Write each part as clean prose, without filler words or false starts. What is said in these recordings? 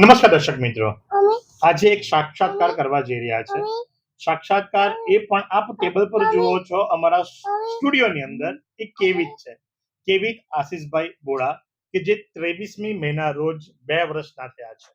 નમસ્કાર દર્શક મિત્રો, આજે એક સાક્ષાત્કાર કરવા જઈ રહ્યા છે. સાક્ષાત્કાર એ પણ આપ ટેબલ પર જુઓ છો અમારા સ્ટુડિયોની અંદર એક કેવિત છે. કેવિત આશીષભાઈ બોડા કે જે 23મી મેના રોજ 2 વર્ષના થયા છે.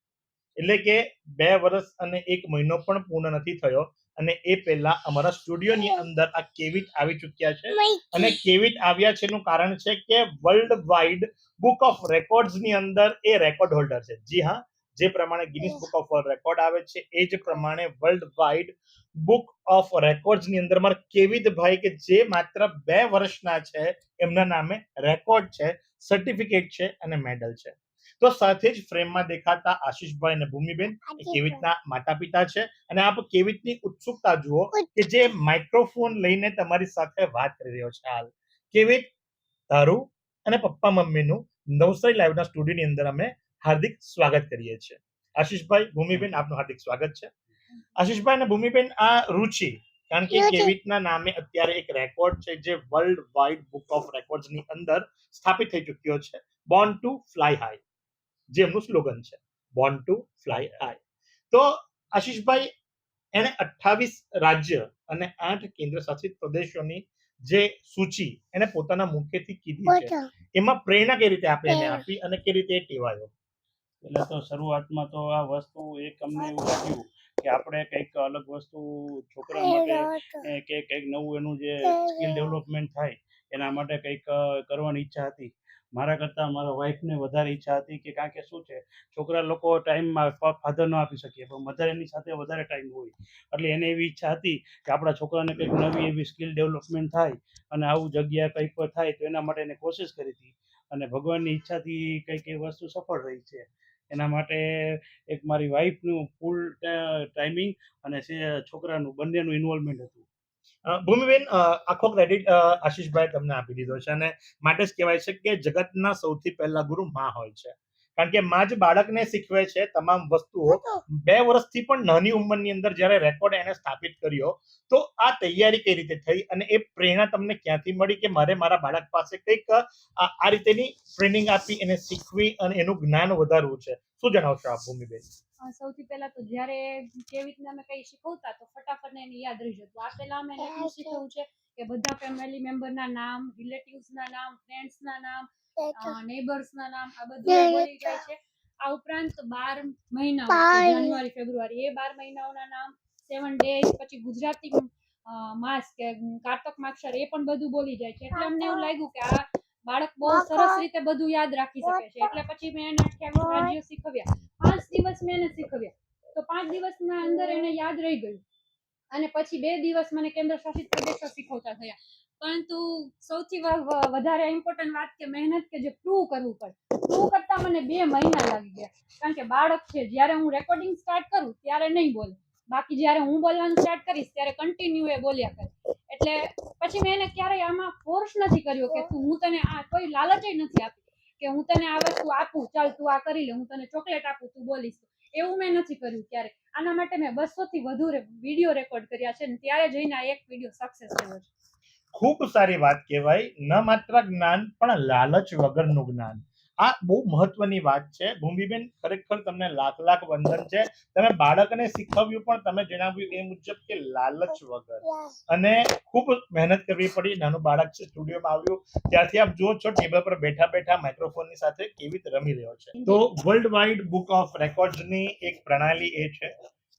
એટલે કે 2 વર્ષ અને 1 મહિનો પણ પૂર્ણ નથી થયો અને એ પહેલા અમારા સ્ટુડિયોની અંદર આ કેવિત આવી ચૂક્યા છે. અને કેવિત આવ્યા છે એનું કારણ છે કે world wide book of records ની અંદર એ રેકોર્ડ હોલ્ડર છે. જી હા, જે પ્રમાણે Guinness book of world record આવે છે એ જ પ્રમાણે world wide book of records ની અંદર મારા કેવિતભાઈ કે જે માત્ર 2 વર્ષના છે એમના નામે રેકોર્ડ છે, સર્ટિફિકેટ છે અને મેડલ છે. તો સાથે જ ફ્રેમમાં દેખાતા આશીષભાઈ અને ભૂમિબેન એ કેવિતના માતા પિતા છે. અને આપ કેવિતની ઉત્સુકતા જુઓ કે જે માઇક્રોફોન લઈને તમારી સાથે વાત કરી રહ્યો છે. હાલ કેવિત, તારું અને પપ્પા મમ્મીનું નવસારી લાઈવના સ્ટુડિયોની અંદર અમે હાર્દિક સ્વાગત કરીએ છીએ. આશીષભાઈ, ભૂમિબેન, આપનું હાર્દિક સ્વાગત છે. આશીષભાઈ અને ભૂમિબેન, આ રુચિ, કારણ કે કેવિતના નામે અત્યારે એક રેકોર્ડ છે જે વર્લ્ડ વાઇડ બુક ઓફ રેકોર્ડ્સની અંદર સ્થાપિત થઈ ચૂક્યો છે, બોર્ન ટુ ફ્લાય હાઈ, જે એમનું સ્લોગન છે, બોર્ન ટુ ફ્લાય હાઈ. તો આશીષભાઈ, એને 28 રાજ્ય અને 8 કેન્દ્ર શાસિત પ્રદેશોની જે સૂચિ એને પોતાના મુખેથી કીધી છે, એમાં પ્રેરણા કઈ રીતે આપણે એને આપી અને કઈ રીતે ટેવાયો? એટલે તો શરૂઆતમાં તો આ વસ્તુ એક અમને એવું લાગ્યું કે આપણે કંઈક અલગ વસ્તુ છોકરા માટે કે કંઈક નવું એનું જે સ્કિલ ડેવલપમેન્ટ થાય એના માટે કંઈક કરવાની ઈચ્છા હતી. મારા કરતાં મારા વાઈફને વધારે ઈચ્છા હતી કે કારણ કે શું છે, છોકરા લોકો ટાઈમમાં ફાધર ન આપી શકીએ પણ મધર એની સાથે વધારે ટાઈમ હોય, એટલે એને એવી ઈચ્છા હતી કે આપણા છોકરાને કંઈક નવી એવી સ્કિલ ડેવલપમેન્ટ થાય અને આવું જગ્યા કંઈક થાય તો એના માટે એને કોશિશ કરી હતી. અને ભગવાનની ઈચ્છાથી કંઈક એ વસ્તુ સફળ રહી છે. એના માટે એક મારી વાઈફનું ફૂલ ટાઈમિંગ અને છોકરાનું બંનેનું ઇન્વોલ્વમેન્ટ હતું. ભૂમિબેન, આખો ક્રેડિટ આશીષભાઈ તમને આપી દીધો છે અને માટે જ કહેવાય છે કે જગતના સૌથી પહેલા ગુરુ માં હોય છે. કારણ કે માં જ બાળકને શીખવે છે તમામ વસ્તુઓ. 2 વર્ષથી પણ નાની ઉંમરની અંદર જ્યારે રેકોર્ડ એને સ્થાપિત કર્યો, તો આ તૈયારી કઈ રીતે થઈ અને એ પ્રેરણા તમને ક્યાંથી મળી કે મારે મારા બાળક પાસે કંઈક આ રીતેની ટ્રેનિંગ આપી એને શીખવી અને એનું જ્ઞાન વધારવું છે? શું જણાવશો આપ, ભૂમિબેન? સૌથી પહેલા તો જ્યારે કેવી અમે કઈ શીખવતા તો ફટાફટ એને યાદ રહી જતું. આ પહેલા અમે એટલું શીખવું છે કે બધા ફેમિલી મેમ્બરના નામ, રિલેટિવ્સના નામ, ફ્રેન્ડ્સના નામ, નેબર્સના નામ, આ બધું બોલી જાય છે. આ ઉપરાંત 12 મહિના, જાન્યુઆરી, ફેબ્રુઆરી, એ 12 મહિનાઓના નામ, 7 ડેઝ, પછી ગુજરાતી માસ કે કારતક માક્ષર, એ પણ બધું બોલી જાય છે. એટલે અમને એવું લાગ્યું કે આ બાળક બહુ સરસ રીતે બધું યાદ રાખી શકે છે. એટલે પછી મેં એને 28 રાજ્યો શીખવ્યા. 5 દિવસ મેં એને શીખવ્યા, તો 5 દિવસના અંદર એને યાદ રહી ગયું. અને પછી 2 દિવસ મને કેન્દ્ર શાસિત પ્રદેશો શીખવતા થયા. પરંતુ સૌથી વધારે ઇમ્પોર્ટન્ટ વાત કે મહેનત, કે જે પ્રૂવ કરવું પડે. પ્રૂવ કરતા મને 2 મહિના લાગી ગયા. કારણ કે બાળક છે, જ્યારે હું રેકોર્ડિંગ સ્ટાર્ટ કરું ત્યારે નહીં બોલે, બાકી જ્યારે હું બોલવાનું સ્ટાર્ટ કરીશ ત્યારે કન્ટિન્યુ એ બોલ્યા કરે. એટલે પછી મેં એને ક્યારેય આમાં ફોર્સ નથી કર્યો કે હું તને આ કોઈ લાલચ નથી આપી કે હું તને આ વસ્તુ આપું, ચાલ તું આ કરી લે, હું તને ચોકલેટ આપું, તું બોલીશ. એવું મેં નથી કર્યું ક્યારે. આના માટે મેં 200 થી વધુ વિડીયો રેકોર્ડ કર્યા છે, ત્યારે જઈને આ એક વિડીયો સક્સેસ થયો છે. ખૂબ સારી વાત કહેવાય. ન માત્ર જ્ઞાન પણ લાલચ વગરનું જ્ઞાન. આ બહુ મહત્વની વાત છે. ભૂમિબેન, ખરેખર તમને લાખ લાખ વંદન છે. તમે બાળકને શીખવ્યું પણ તમે જણાવ્યું એ મુજબ કે લાલચ વગર, અને ખૂબ મહેનત કરવી પડી. નાનું બાળક છે, સ્ટુડિયોમાં આવ્યું ત્યારથી આપ જુઓ છો ટેબલ પર બેઠા બેઠા માઇક્રોફોનની સાથે કેવી રીતે રમી રહ્યો છે. તો વર્લ્ડ વાઇડ બુક ઓફ રેકોર્ડ્સની એક પ્રણાલી એ છે,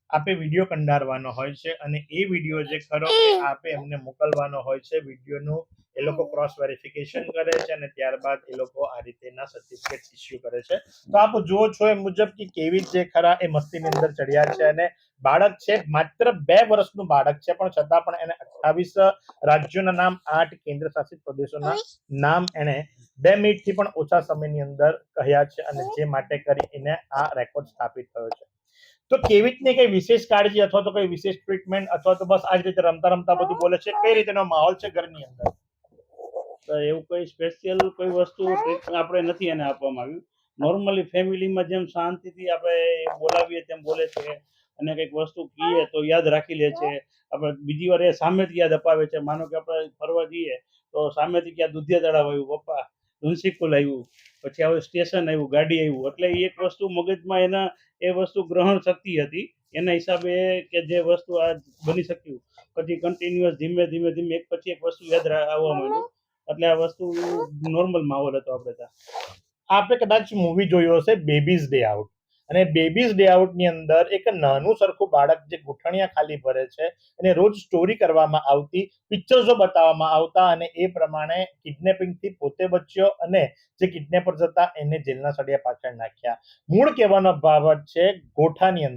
આપે વિડીયો કંડારવાનો હોય છે અને એ વિડીયો જે ખરો એ આપે એમને મોકલવાનો હોય છે. વિડીયોનું એ લોકો ક્રોસ વેરિફિકેશન કરે છે અને ત્યારબાદ એ લોકો આ રીતેના સર્ટિફિકેટ ઇસ્યુ કરે છે. તો આપ જુઓ છો એ મુજબ કે કેવી જે ખરા એ મસ્તીની અંદર ચડ્યા છે અને બાળક છે માત્ર 2 વર્ષનું બાળક છે, પણ છતાં પણ એને 28 રાજ્યોના નામ, 8 કેન્દ્ર શાસિત પ્રદેશોના નામ એને 2 મિનિટથી પણ ઓછા સમયની અંદર કહ્યા છે અને જે માટે કરી એને આ રેકોર્ડ સ્થાપિત થયો છે. તો કેવિતને કઈ વિશેષ કાળજી અથવા તો કઈ વિશેષ ટ્રીટમેન્ટ અથવા તો બસ આ જ રીતે રમતા રમતા બધું બોલે છે? કઈ રીતેનો માહોલ છે ઘરની અંદર? તો એવું કોઈ સ્પેશિયલ કોઈ વસ્તુ આપણે નથી એને આપવામાં આવ્યું. નોર્મલી ફેમિલીમાં જેમ શાંતિથી આપણે બોલાવીએ તેમ બોલે છે અને કંઈક વસ્તુ કહીએ તો યાદ રાખી લે છે. આપણે બીજી વાર એ સામેથી યાદ અપાવે છે. માનો કે આપણે ફરવા જઈએ તો સામેથી ક્યાં દુધિયા તળાવ આવ્યું, પપ્પા ધુનશીકુલ આવ્યું, પછી હવે સ્ટેશન આવ્યું, ગાડી આવ્યું, એટલે એ એક વસ્તુ મગજમાં એના એ વસ્તુ ગ્રહણ શક્તિ હતી એના હિસાબે કે જે વસ્તુ આ બની શક્યું, પછી કન્ટિન્યુઅસ ધીમે ધીમે ધીમે એક પછી એક વસ્તુ યાદ આવવા માંડ્યું, એટલે આ વસ્તુ નોર્મલ માહોલ હતો આપણે ત્યાં. આપણે કદાચ મૂવી જોયો હશે બેબીઝ ડે આઉટ, અને બેબીઝ ડે આઉટ ની અંદર એક નાનું સરખું બાળક જે ગુઠણિયા ખાલી ભરે છે અને રોજ સ્ટોરી કરવામાં આવતી, પિક્ચર્સો બતાવવામાં આવતા, અને એ પ્રમાણે કિડનેપિંગ થી પોતે બચ્યો અને જે કિડનેપર હતા એને જેલના સળિયા પાછળ નાખ્યા. મૂળ કહેવાનો બાબત છે કોઠાની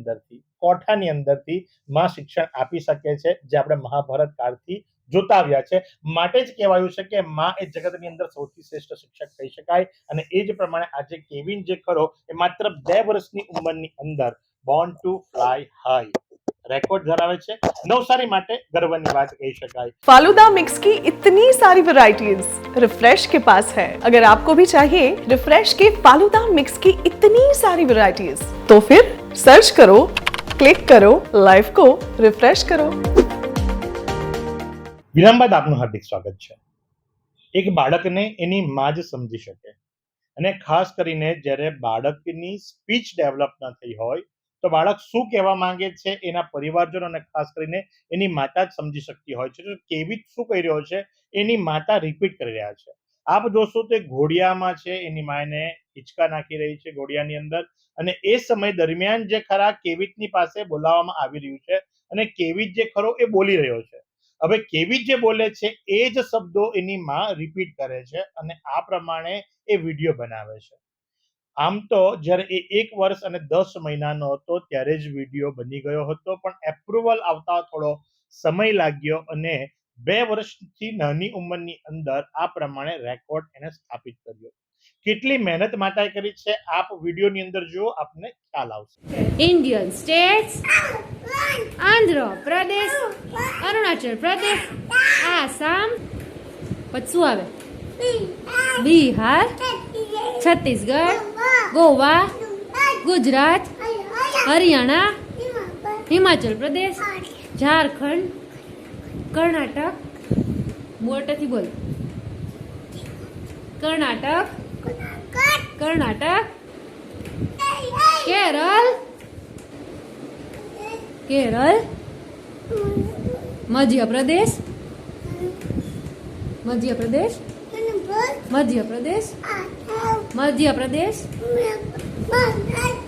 અંદરથી માં શિક્ષણ આપી શકે છે, જે આપણે મહાભારત કાળથી જોતા આવ્યા છે. માટે જ કહેવાયું છે કે માં એ જગતની અંદર સૌથી શ્રેષ્ઠ શિક્ષક કહી શકાય. અને એ જ પ્રમાણે આજે કેવિન જે ખરો એ માત્ર 2 વર્ષની ઉંમરની અંદર born to fly high record ધરાવે છે. નવસારી માટે ગર્વની વાત કહી શકાય. फालूदा मिक्स की इतनी सारी वैरायटीज रिफ्रेश के पास है. अगर आपको भी चाहिए रिफ्रेश के फालूदा मिक्स की इतनी सारी वैरायटीज, तो फिर सर्च करो, क्लिक करो, लाइफ को रिफ्रेश करो. વિરામ બાદ આપનું હાર્દિક સ્વાગત છે. એક બાળકને એની માં જ સમજી શકે, અને ખાસ કરીને જ્યારે બાળકની સ્પીચ ડેવલપ ન થઈ હોય તો બાળક શું કહેવા માંગે છે એના પરિવારજનો અને ખાસ કરીને એની માતા જ સમજી શકતી હોય છે. તો કેવી શું કહી રહ્યો છે એની માતા રિપીટ કરી રહ્યા છે. આપ જોશો તો ઘોડિયામાં છે, એની માને હિંચકા નાખી રહી છે ઘોડિયાની અંદર, અને એ સમય દરમિયાન જે ખરા કેવિતની પાસે બોલાવવામાં આવી રહ્યું છે, અને કેવિત જે ખરો એ બોલી રહ્યો છે. હવે કેવિત જે બોલે છે એ જ શબ્દો એની માં રિપીટ કરે છે, અને આ પ્રમાણે એ વિડીયો બનાવે છે. આમ તો જ્યારે એ 1 વર્ષ અને 10 મહિનાનો હતો ત્યારે જ વિડીયો બની ગયો હતો, પણ એપ્રુવલ આવતા થોડો સમય લાગ્યો અને 2 વર્ષથી નાની ઉંમરની અંદર આ પ્રમાણે રેકોર્ડ એને સ્થાપિત કર્યો. કેટલી મહેનત માતાએ કરી છે આપ વિડીયોની અંદર જુઓ, આપને ખ્યાલ આવશે. ઇન્ડિયન સ્ટેટ્સ, આંધ્ર પ્રદેશ, અરુણાચલ પ્રદેશ, આસામ, પછી શું આવે? બિહાર, છત્તીસગઢ, ગોવા, ગુજરાત, હરિયાણા, હિમાચલ પ્રદેશ, ઝારખંડ, કર્ણાટક, મોટેથી બોલ, કર્ણાટક, કેરળ, મધ્યપ્રદેશ,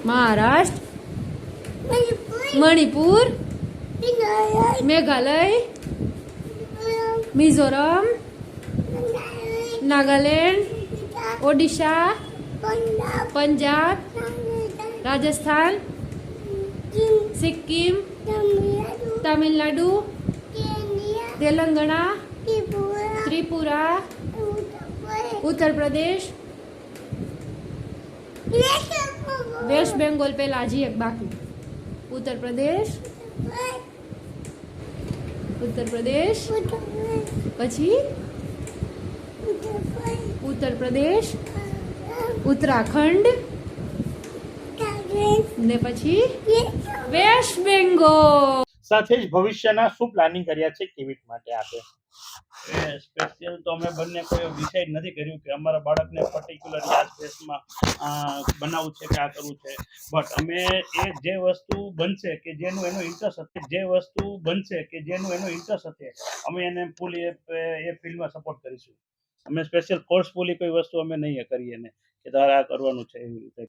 મહારાષ્ટ્ર, મણિપુર, મેઘાલય, મિઝોરમ, નાગાલેન્ડ, ઓડિશા, પંજાબ, રાજસ્થાન, સિક્કિમ, તમિલનાડુ, તેલંગાણા, ત્રિપુરા, ઉત્તર પ્રદેશ, વેસ્ટ બેંગોલ. પહેલા હજી એક બાકી, ઉત્તર પ્રદેશ, પછી ઉત્તર પ્રદેશ, ઉત્તરાખંડ, ને પછી વેસ્ટ બેંગોલ. સાથે જ ભવિષ્યના શું પ્લાનિંગ કર્યા છે કેવિત માટે આપે? એ સ્પેશિયલ તો અમે બંને કોઈ ડિસાઈડ નથી કર્યું કે અમારા બાળકને પર્ટિક્યુલર આ સ્પેસમાં બનાવવું છે કે આ કરવું છે, બટ અમે જે વસ્તુ બનશે કે જેનું એનો ઇન્ટરેસ્ટ હશે અમે એને ફૂલી એ ફિલ્ડમાં સપોર્ટ કરીશું. અમે સ્પેશિયલ ફોર્સફુલી કોઈ વસ્તુ અમે નહીં કરીએ એને કે તારે આ કરવાનું છે એવી રીતે.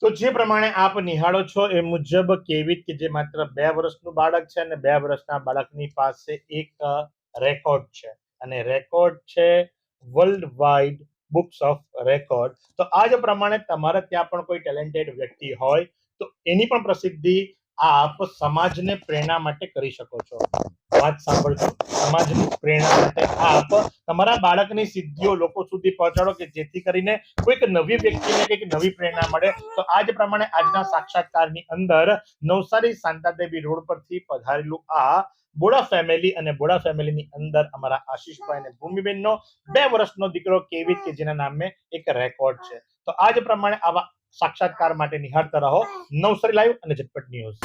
તો જે પ્રમાણે આપ નિહાળો છો એ મુજબ કેવિત કે જે માત્ર 2 વર્ષનું બાળક છે, અને 2 વર્ષના બાળકની પાસે એક રેકોર્ડ છે, અને રેકોર્ડ છે world wide books of record. તો આ જ પ્રમાણે તમારે ત્યાં પણ કોઈ ટેલેન્ટેડ વ્યક્તિ હોય તો એની પણ પ્રસિદ્ધિ આપ સમાજને પ્રેરણા માટે કરી શકો છો. વાત સાંભળજો, સમાજની પ્રેરણા માટે આપ તમારા બાળકની સિદ્ધિઓ લોકો સુધી પહોંચાડો કે જેથી કરીને કોઈક નવી વ્યક્તિને કંઈક નવી પ્રેરણા મળે. તો આ જ પ્રમાણે આજના સાક્ષાત્કારની અંદર નવસારી શાંતાદેવી રોડ પરથી પધારેલું આ બોડા ફેમિલી, અને બોડા ફેમિલીની અંદર અમારા આશીષભાઈ અને ભૂમિબેનનો 2 વર્ષનો દીકરો કેવિત કે જેના નામે એક રેકોર્ડ છે. તો આ જ પ્રમાણે આવા સાક્ષાત્કાર માટે નિહાળતા રહો નવસારી લાઈવ અને ઝટપટ ન્યૂઝ.